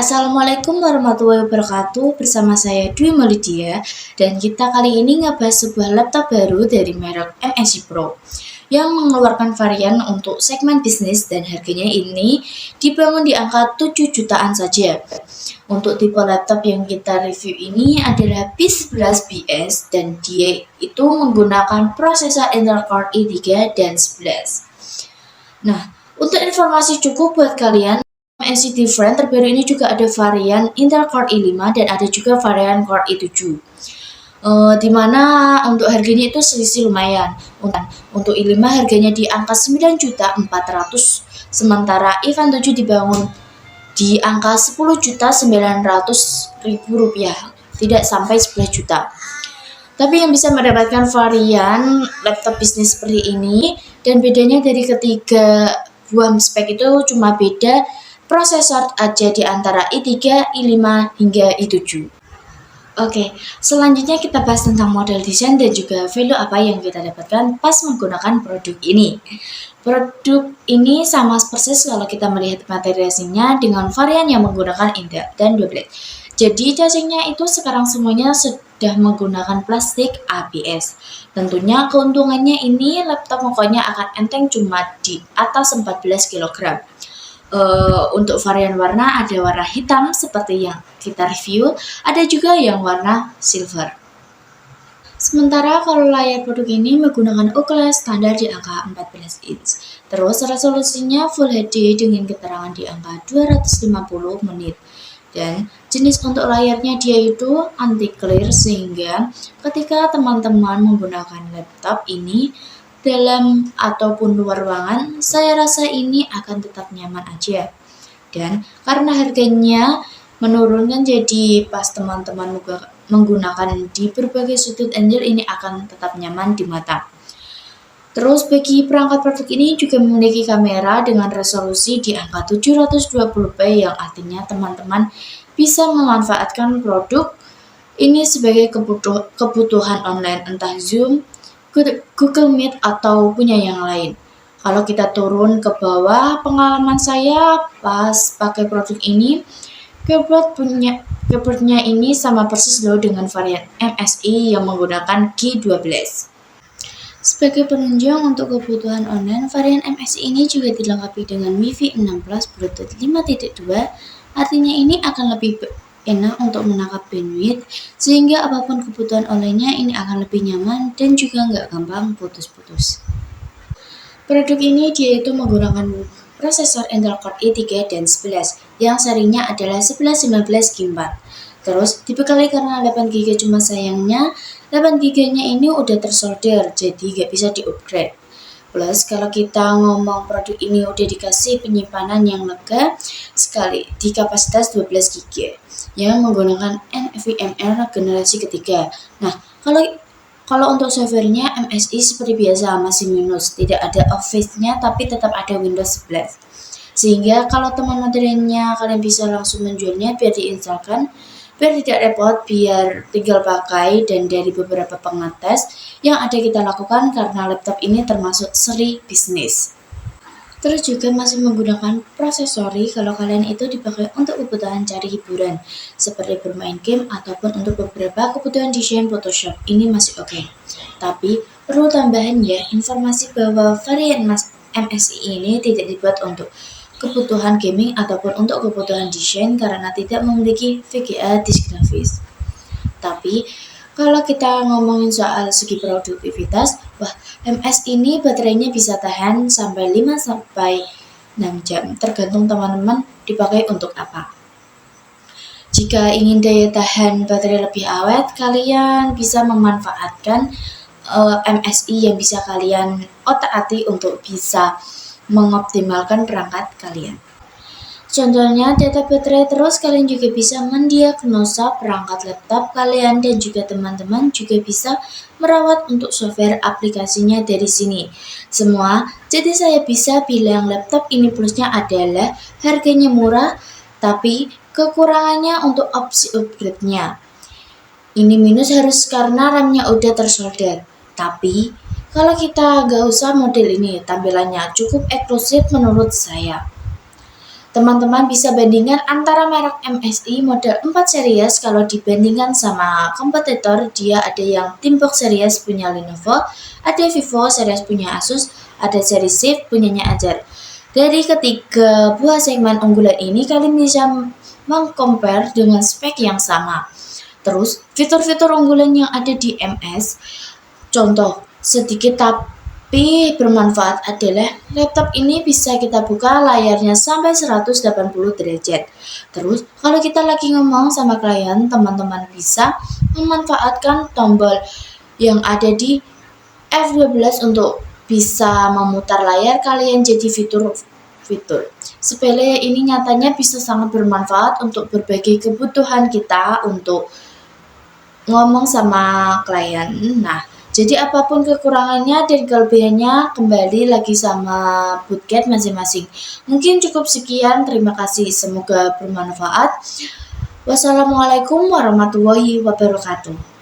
Assalamualaikum warahmatullahi wabarakatuh. Bersama saya Dwi Maulidia dan kita kali ini ngebahas sebuah laptop baru dari merek MSI Pro yang mengeluarkan varian untuk segmen bisnis dan harganya ini dibangun di angka 7 jutaan saja. Untuk tipe laptop yang kita review ini adalah P11BS dan dia itu menggunakan prosesor Intel Core i3 dan 11. Nah, untuk informasi cukup buat kalian, MSI Different terbaru ini juga ada varian Intel Core i5 dan ada juga varian Core i7. Dimana untuk harganya itu selisih lumayan. Untuk i5 harganya di angka 9.400.000, sementara i5 7 dibangun di angka 10.900.000 rupiah, tidak sampai 11 juta. Tapi yang bisa mendapatkan varian laptop bisnis seperti ini, dan bedanya dari ketiga buah spek itu cuma beda prosesor aja di antara i3, i5 hingga i7. Oke, selanjutnya kita bahas tentang model desain dan juga value apa yang kita dapatkan pas menggunakan produk ini. Produk ini sama persis kalau kita melihat materi casingnya dengan varian yang menggunakan Intel dan 12. Jadi casingnya itu sekarang semuanya sudah menggunakan plastik ABS. Tentunya keuntungannya ini laptop pokoknya akan enteng cuma di atas 14 kg. Untuk varian warna ada warna hitam seperti yang kita review, ada juga yang warna silver. Sementara kalau layar produk ini menggunakan ukuran standar di angka 14 inch. Terus resolusinya Full HD dengan keterangan di angka 250 menit. Dan jenis untuk layarnya dia itu anti glare, sehingga ketika teman-teman menggunakan laptop ini dalam ataupun luar ruangan, saya rasa ini akan tetap nyaman aja. Dan karena harganya menurunkan, jadi pas teman-teman menggunakan di berbagai sudut angle ini akan tetap nyaman di mata. Terus bagi perangkat produk ini juga memiliki kamera dengan resolusi di angka 720p, yang artinya teman-teman bisa memanfaatkan produk ini sebagai kebutuhan online, entah Zoom, Google Meet atau punya yang lain. Kalau kita turun ke bawah, pengalaman saya pas pakai produk ini, keyboardnya ini sama persis loh dengan varian MSI yang menggunakan G12. Sebagai penunjang untuk kebutuhan online, varian MSI ini juga dilengkapi dengan MIFI 6 Plus Bluetooth 5.2, artinya ini akan lebih enak untuk menangkap bandwidth, sehingga apapun kebutuhan online-nya ini akan lebih nyaman dan juga nggak gampang putus-putus. Produk ini dia itu menggunakan prosesor Intel Core i3 dan 11 yang serinya adalah 1119 G4. Terus dibekali karena 8GB, cuma sayangnya 8GB-nya ini udah tersolder, jadi nggak bisa di-upgrade. Plus kalau kita ngomong produk ini udah dikasih penyimpanan yang lega sekali di kapasitas 12GB yang menggunakan NVMe generasi ketiga. Nah, kalau untuk softwarenya MSI seperti biasa masih minus, tidak ada Office-nya tapi tetap ada Windows 11. Sehingga kalau teman materinya kalian bisa langsung menjualnya biar diinstalkan, biar tidak repot, biar tinggal pakai. Dan dari beberapa pengetes yang ada kita lakukan, karena laptop ini termasuk seri bisnis. Terus juga masih menggunakan prosesori kalau kalian itu dipakai untuk kebutuhan cari hiburan seperti bermain game ataupun untuk beberapa kebutuhan desain Photoshop, ini masih oke. Tapi perlu tambahan ya, informasi bahwa varian MSI ini tidak dibuat untuk kebutuhan gaming ataupun untuk kebutuhan desain karena tidak memiliki VGA disk grafis. Tapi kalau kita ngomongin soal segi produktivitas, wah, MS ini baterainya bisa tahan sampai 5-6 jam, tergantung teman-teman dipakai untuk apa. Jika ingin daya tahan baterai lebih awet, kalian bisa memanfaatkan MSI yang bisa kalian otak-atik untuk bisa mengoptimalkan perangkat kalian. Contohnya data baterai, terus kalian juga bisa mendiagnosa perangkat laptop kalian dan juga teman-teman juga bisa merawat untuk software aplikasinya dari sini semua. Jadi saya bisa bilang laptop ini plusnya adalah harganya murah, tapi kekurangannya untuk opsi upgrade-nya. Ini minus harus karena RAM-nya udah tersolder. Tapi kalau kita gak usah model ini, tampilannya cukup eksklusif menurut saya. Teman-teman bisa bandingkan antara merek MSI model 4 series. Kalau dibandingkan sama kompetitor, dia ada yang Teambox series punya Lenovo, ada Vivo series punya Asus, ada seri Shift punyanya Acer. Dari ketiga buah segmen unggulan ini, kalian bisa mengcompare dengan spek yang sama. Terus, fitur-fitur unggulan yang ada di MS, contoh sedikit tapi bermanfaat adalah laptop ini bisa kita buka layarnya sampai 180 derajat. Terus kalau kita lagi ngomong sama klien, teman-teman bisa memanfaatkan tombol yang ada di F12 untuk bisa memutar layar kalian. Jadi fitur sepele ini nyatanya bisa sangat bermanfaat untuk berbagai kebutuhan kita untuk ngomong sama klien. Nah, jadi apapun kekurangannya dan kelebihannya kembali lagi sama Bootcat masing-masing. Mungkin cukup sekian, terima kasih, semoga bermanfaat. Wassalamualaikum warahmatullahi wabarakatuh.